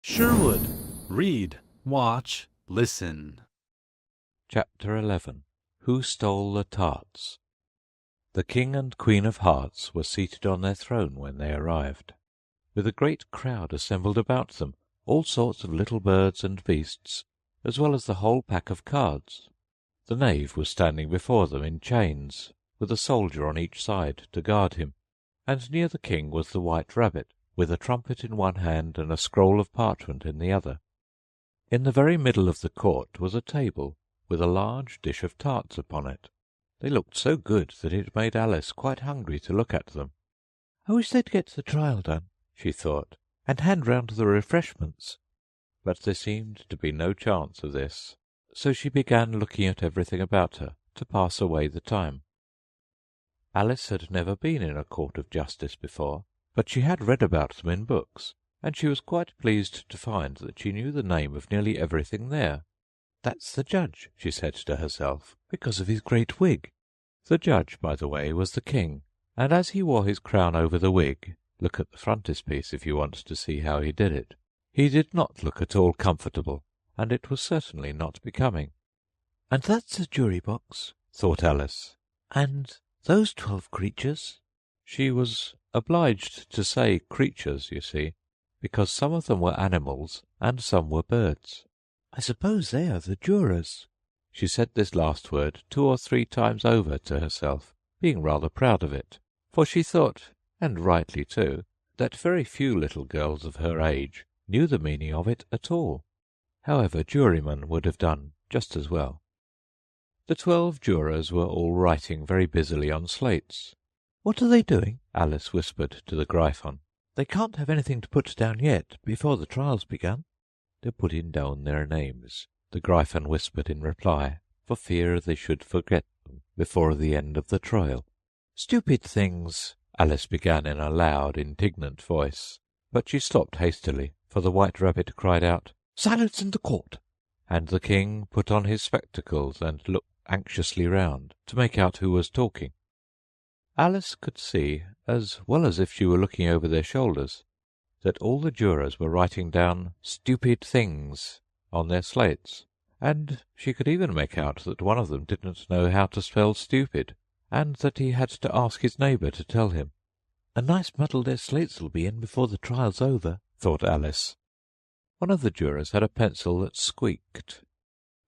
Sherwood. Read, watch, listen. Chapter 11. Who Stole the Tarts? The King and Queen of Hearts were seated on their throne when they arrived, with a great crowd assembled about them, all sorts of little birds and beasts, as well as the whole pack of cards. The knave was standing before them in chains, with a soldier on each side to guard him, and near the king was the white rabbit, with a trumpet in one hand and a scroll of parchment in the other. In the very middle of the court was a table, with a large dish of tarts upon it. They looked so good that it made Alice quite hungry to look at them. "I wish they'd get the trial done," she thought, "and hand round the refreshments." But there seemed to be no chance of this, so she began looking at everything about her to pass away the time. Alice had never been in a court of justice before, but she had read about them in books, and she was quite pleased to find that she knew the name of nearly everything there. "That's the judge," she said to herself, "because of his great wig." The judge, by the way, was the king, and as he wore his crown over the wig, look at the frontispiece if you want to see how he did it, he did not look at all comfortable, and it was certainly not becoming. "And that's a jury box," thought Alice. "And those 12 creatures." She was obliged to say creatures, you see, because some of them were animals and some were birds. "I suppose they are the jurors." She said this last word 2 or 3 times over to herself, being rather proud of it, for she thought, and rightly too, that very few little girls of her age knew the meaning of it at all. However, jurymen would have done just as well. The 12 jurors were all writing very busily on slates. "What are they doing?" Alice whispered to the Gryphon. "They can't have anything to put down yet, before the trial's begun." "They're putting down their names," the Gryphon whispered in reply, for fear they should forget them before the end of the trial. "Stupid things!" Alice began in a loud, indignant voice, but she stopped hastily, for the white rabbit cried out, "Silence in the court!" and the king put on his spectacles and looked anxiously round to make out who was talking. Alice could see, as well as if she were looking over their shoulders, that all the jurors were writing down "stupid things" on their slates, and she could even make out that one of them didn't know how to spell stupid, and that he had to ask his neighbour to tell him. "A nice muddle their slates'll be in before the trial's over," thought Alice. One of the jurors had a pencil that squeaked.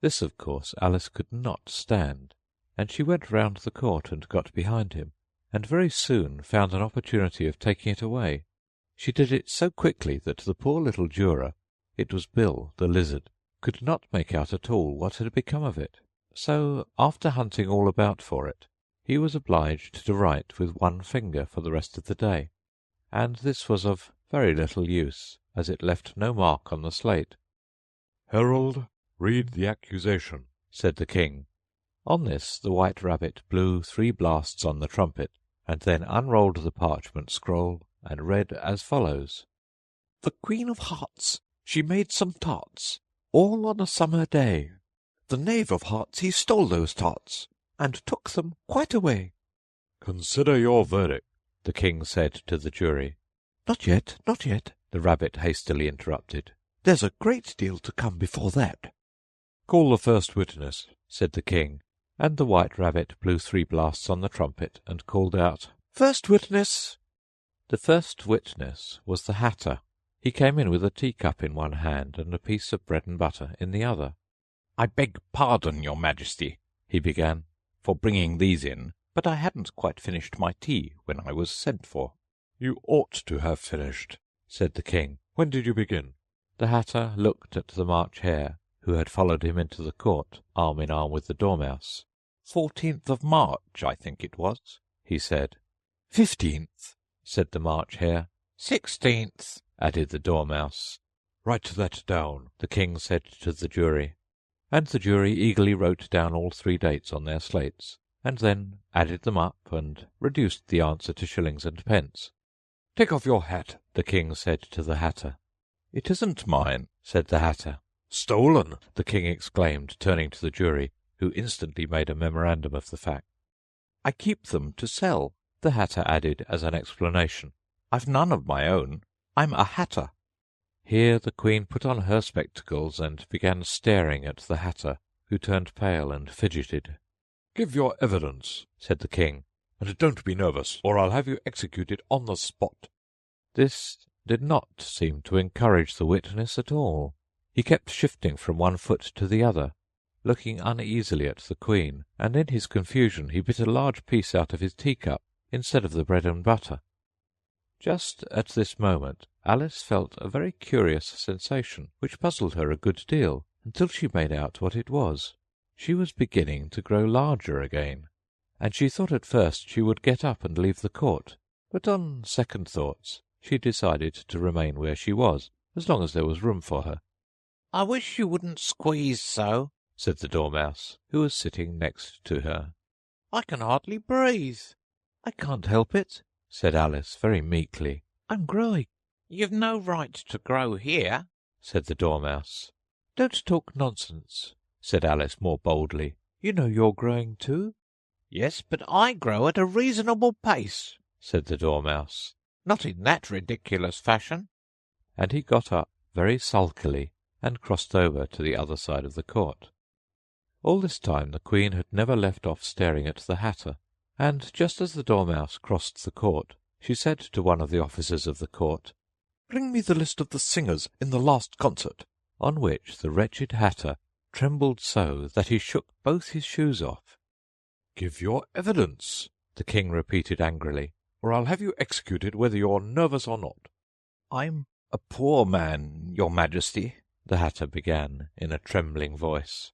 This, of course, Alice could not stand, and she went round the court and got behind him, and very soon found an opportunity of taking it away. She did it so quickly that the poor little juror, it was Bill the lizard, could not make out at all what had become of it. So, after hunting all about for it, he was obliged to write with one finger for the rest of the day, and this was of very little use, as it left no mark on the slate. "Herald, read the accusation," said the king. On this the white rabbit blew 3 blasts on the trumpet, and then unrolled the parchment scroll and read as follows. "The Queen of Hearts, she made some tarts, all on a summer day. The Knave of Hearts, he stole those tarts, and took them quite away." "Consider your verdict," the king said to the jury. "Not yet, not yet," the rabbit hastily interrupted. "There's a great deal to come before that." "Call the first witness," said the king, and the white rabbit blew 3 blasts on the trumpet and called out, "First witness!" The first witness was the hatter. He came in with a teacup in one hand and a piece of bread and butter in the other. "I beg pardon, your majesty," he began, "for bringing these in, but I hadn't quite finished my tea when I was sent for." "You ought to have finished," said the king. "When did you begin?" The hatter looked at the March Hare, who had followed him into the court, arm in arm with the Dormouse. 14th of March, I think it was," he said. 15th, said the March Hare. 16th, added the Dormouse. "Write that down," the king said to the jury, and the jury eagerly wrote down all 3 dates on their slates, and then added them up and reduced the answer to shillings and pence. "Take off your hat," the king said to the hatter. "It isn't mine," said the hatter. "Stolen!" the king exclaimed, turning to the jury, who instantly made a memorandum of the fact. "I keep them to sell," the hatter added as an explanation. "I've none of my own. I'm a hatter." Here the Queen put on her spectacles and began staring at the Hatter, who turned pale and fidgeted. "Give your evidence," said the King, "and don't be nervous, or I'll have you executed on the spot." This did not seem to encourage the witness at all. He kept shifting from one foot to the other, looking uneasily at the Queen, and in his confusion he bit a large piece out of his teacup instead of the bread and butter. Just at this moment Alice felt a very curious sensation, which puzzled her a good deal, until she made out what it was. She was beginning to grow larger again, and she thought at first she would get up and leave the court, but on second thoughts she decided to remain where she was, as long as there was room for her. "I wish you wouldn't squeeze so," said the Dormouse, who was sitting next to her. "I can hardly breathe." "I can't help it," said Alice very meekly. "I'm growing." "You've no right to grow here," said the Dormouse. "Don't talk nonsense," said Alice more boldly. "You know you're growing too." "Yes, but I grow at a reasonable pace," said the Dormouse. "Not in that ridiculous fashion." And he got up very sulkily and crossed over to the other side of the court. All this time the Queen had never left off staring at the Hatter, and just as the Dormouse crossed the court, she said to one of the officers of the court, "Bring me the list of the singers in the last concert." On which the wretched Hatter trembled so that he shook both his shoes off. "Give your evidence," the King repeated angrily, "or I'll have you executed whether you're nervous or not." "I'm a poor man, your Majesty," the Hatter began in a trembling voice,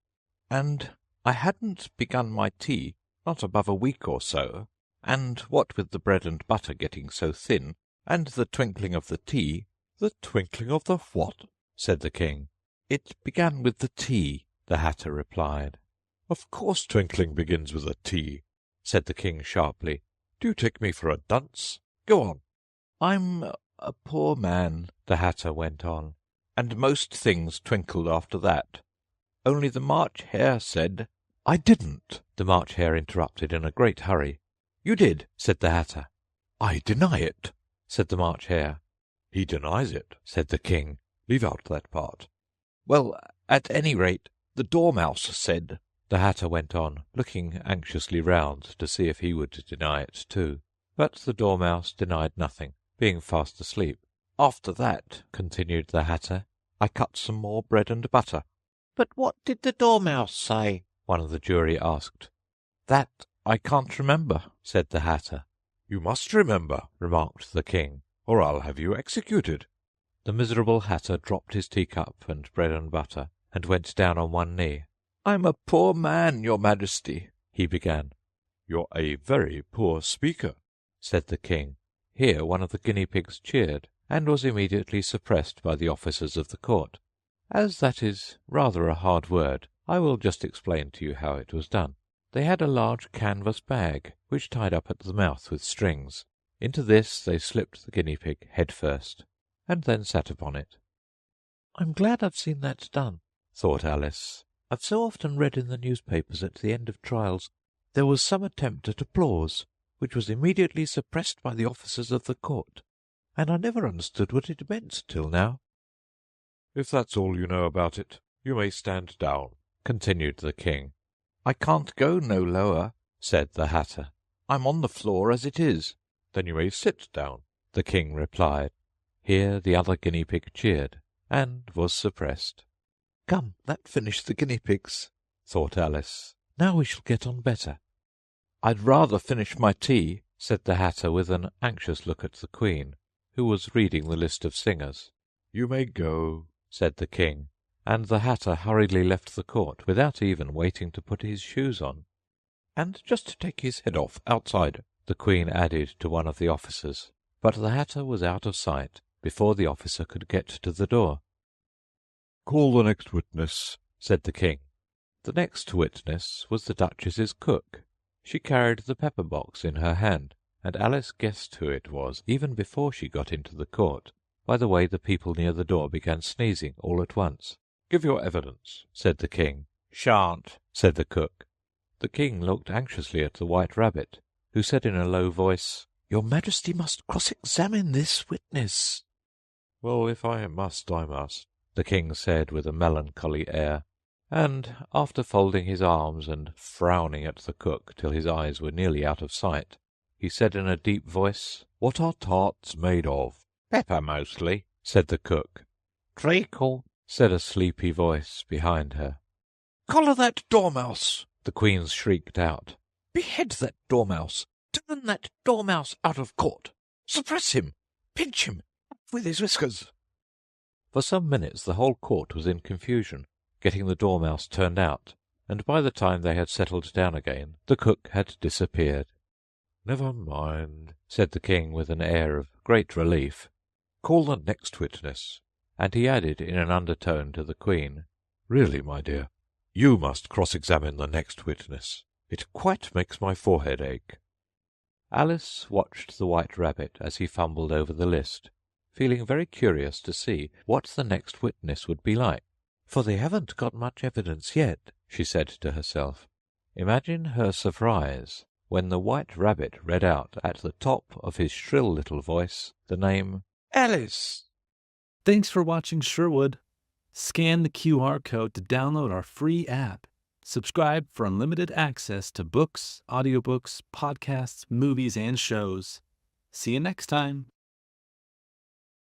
"and I hadn't begun my tea not above a week or so, and what with the bread and butter getting so thin, and the twinkling of the tea—" "The twinkling of the what?" said the King. "It began with the tea," the Hatter replied. "Of course twinkling begins with a T," said the King sharply. "Do you take me for a dunce? Go on." "I'm a poor man," the Hatter went on, "and most things twinkled after that. Only the March Hare said—" "I didn't," the March Hare interrupted in a great hurry. "You did," said the Hatter. "I deny it," said the March Hare. "He denies it," said the King. "Leave out that part." "Well, at any rate, the Dormouse said—" the Hatter went on, looking anxiously round to see if he would deny it too. But the Dormouse denied nothing, being fast asleep. "After that," continued the Hatter, "I cut some more bread and butter." "But what did the Dormouse say?" one of the jury asked. "That I can't remember," said the Hatter. "You must remember," remarked the King, "or I'll have you executed." The miserable Hatter dropped his teacup and bread and butter, and went down on one knee. "I'm a poor man, your Majesty," he began. "You're a very poor speaker," said the King. Here one of the guinea pigs cheered, and was immediately suppressed by the officers of the court. As that is rather a hard word, I will just explain to you how it was done. They had a large canvas bag, which tied up at the mouth with strings. Into this they slipped the guinea pig head first, and then sat upon it. "I'm glad I've seen that done," thought Alice. "I've so often read in the newspapers at the end of trials there was some attempt at applause, which was immediately suppressed by the officers of the court, and I never understood what it meant till now." "If that's all you know about it, you may stand down," continued the King. "I can't go no lower," said the Hatter. "I'm on the floor as it is." "Then you may sit down," the King replied. Here the other guinea pig cheered, and was suppressed. "Come, that finished the guinea pigs," thought Alice. "Now we shall get on better." "I'd rather finish my tea," said the Hatter with an anxious look at the Queen, who was reading the list of singers. "You may go," said the King, and the Hatter hurriedly left the court without even waiting to put his shoes on. "And just to take his head off outside," the Queen added to one of the officers. But the Hatter was out of sight before the officer could get to the door. "Call the next witness," said the King. The next witness was the Duchess's cook. She carried the pepper box in her hand, and Alice guessed who it was even before she got into the court, by the way the people near the door began sneezing all at once. "Give your evidence," said the King. "Shan't," said the cook. The King looked anxiously at the White Rabbit, who said in a low voice, "Your Majesty must cross-examine this witness." Well, if I must, I must. the king said with a melancholy air, and after folding his arms and frowning at the cook till his eyes were nearly out of sight, he said in a deep voice, What are tarts made of? Pepper mostly. said the cook. Treacle. Said a sleepy voice behind her. Collar that dormouse! The queen shrieked out. Behead that dormouse! Turn that dormouse out of court! Suppress him! Pinch him! With his whiskers! For some minutes the whole court was in confusion, getting the dormouse turned out, and by the time they had settled down again, the cook had disappeared. Never mind, said the king with an air of great relief, call the next witness. and he added in an undertone to the queen, Really, my dear, you must cross-examine the next witness. It quite makes my forehead ache. Alice watched the White Rabbit as he fumbled over the list, feeling very curious to see what the next witness would be like. For they haven't got much evidence yet, she said to herself. Imagine her surprise when the White Rabbit read out at the top of his shrill little voice the name Alice! Thanks for watching Sherwood. Scan the QR code to download our free app. Subscribe for unlimited access to books, audiobooks, podcasts, movies, and shows. See you next time.